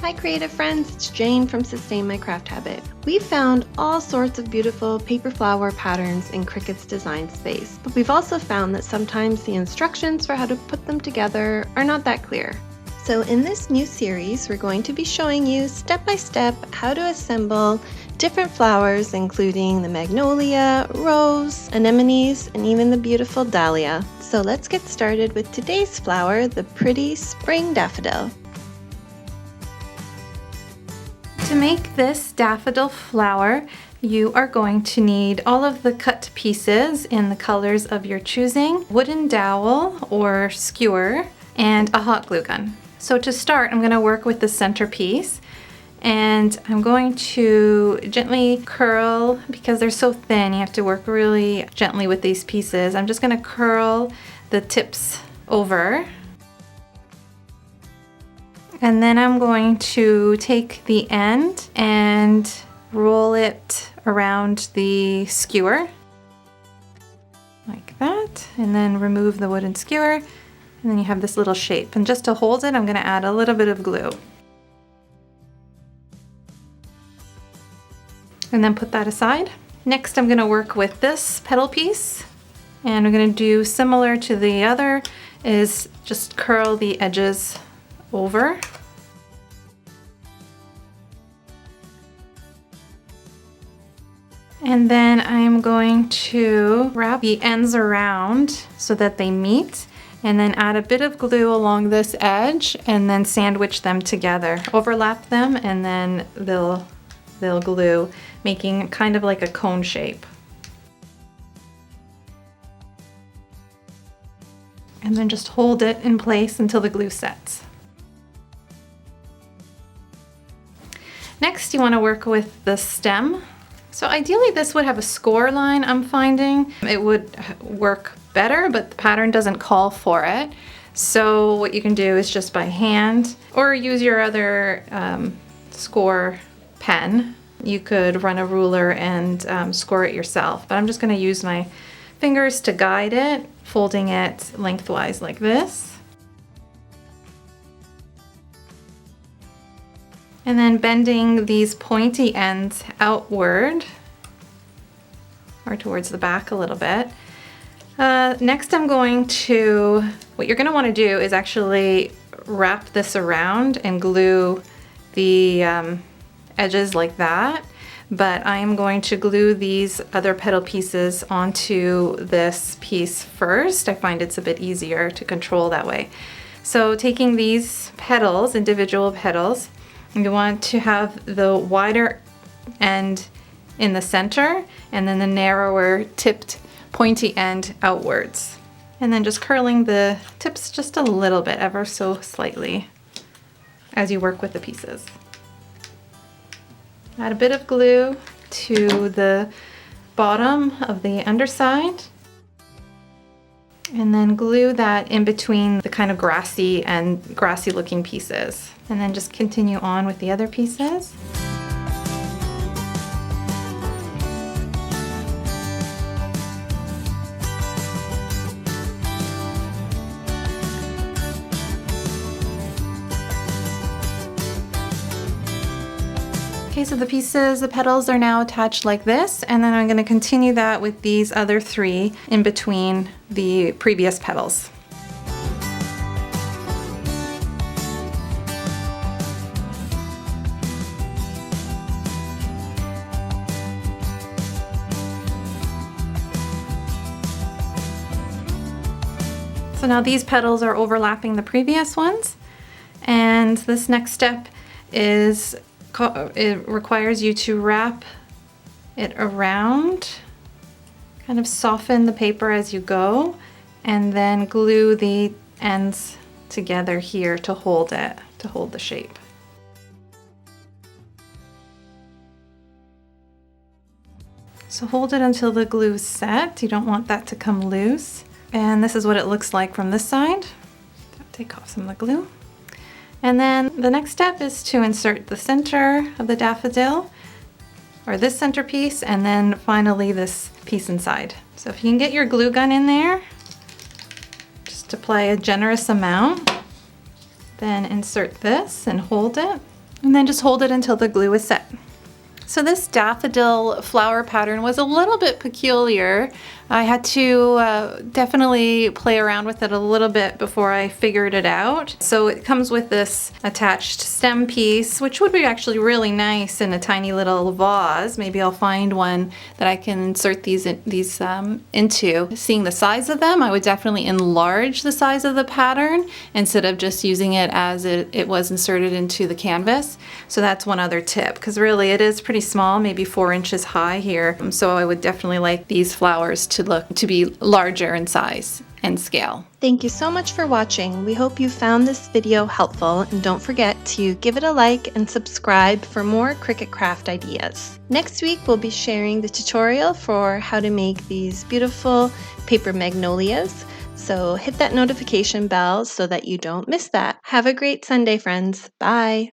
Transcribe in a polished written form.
Hi creative friends, it's Jane from Sustain My Craft Habit. We've found all sorts of beautiful paper flower patterns in Cricut's Design Space, but we've also found that sometimes the instructions for how to put them together are not that clear. So in this new series, we're going to be showing you step by step how to assemble different flowers, including the Magnolia, Rose, Anemonies, and even the beautiful Dahlia. So let's get started with today's flower, the pretty spring daffodil. To make this daffodil flower, you are going to need all of the cut pieces in the colors of your choosing, wooden dowel or skewer, and a hot glue gun. So to start, I'm going to work with the centerpiece, and I'm going to gently curl, because they're so thin, you have to work really gently with these pieces. I'm just going to curl the tips over. And then I'm going to take the end and roll it around the skewer, like that, and then remove the wooden skewer, and then you have this little shape. And just to hold it, I'm going to add a little bit of glue. And then put that aside. Next, I'm going to work with this petal piece, and I'm going to do similar to the other, is just curl the edges over. And then I'm going to wrap the ends around so that they meet, and then add a bit of glue along this edge and then sandwich them together. Overlap them and then they'll glue, making kind of like a cone shape. And then just hold it in place until the glue sets. Next, you want to work with the stem. So ideally this would have a score line, I'm finding. It would work better, but the pattern doesn't call for it. So what you can do is just by hand, or use your other score pen. You could run a ruler and score it yourself, but I'm just going to use my fingers to guide it, folding it lengthwise like this. And then bending these pointy ends outward, or towards the back a little bit. Next I'm going to, what you're going to want to do is actually wrap this around and glue the edges like that. But I'm going to glue these other petal pieces onto this piece first. I find it's a bit easier to control that way. So taking these petals, individual petals, you want to have the wider end in the center and then the narrower tipped pointy end outwards. And then just curling the tips just a little bit, ever so slightly, as you work with the pieces. Add a bit of glue to the bottom of the underside, and then glue that in between the kind of grassy looking pieces. And then just continue on with the other pieces. Okay, so the petals are now attached like this, and then I'm going to continue that with these other three in between the previous petals. So now these petals are overlapping the previous ones, and this next step is, it requires you to wrap it around, kind of soften the paper as you go, and then glue the ends together here to hold it, to hold the shape. So hold it until the glue's set. You don't want that to come loose. And this is what it looks like from this side. Take off some of the glue. And then the next step is to insert the center of the daffodil, or this centerpiece, and then finally this piece inside. So if you can get your glue gun in there, just apply a generous amount, then insert this and hold it And then just hold it until the glue is set. So this daffodil flower pattern was a little bit peculiar. I had to definitely play around with it a little bit before I figured it out. So it comes with this attached stem piece, which would be actually really nice in a tiny little vase. Maybe I'll find one that I can insert these into. Seeing the size of them, I would definitely enlarge the size of the pattern instead of just using it as it was inserted into the canvas. So that's one other tip, because really it is pretty small, maybe 4 inches high here. So I would definitely like these flowers to be larger in size and scale. Thank you so much for watching. We hope you found this video helpful, and don't forget to give it a like and subscribe for more Cricut craft ideas. Next week we'll be sharing the tutorial for how to make these beautiful paper magnolias. So hit that notification bell so that you don't miss that. Have a great Sunday, friends. Bye.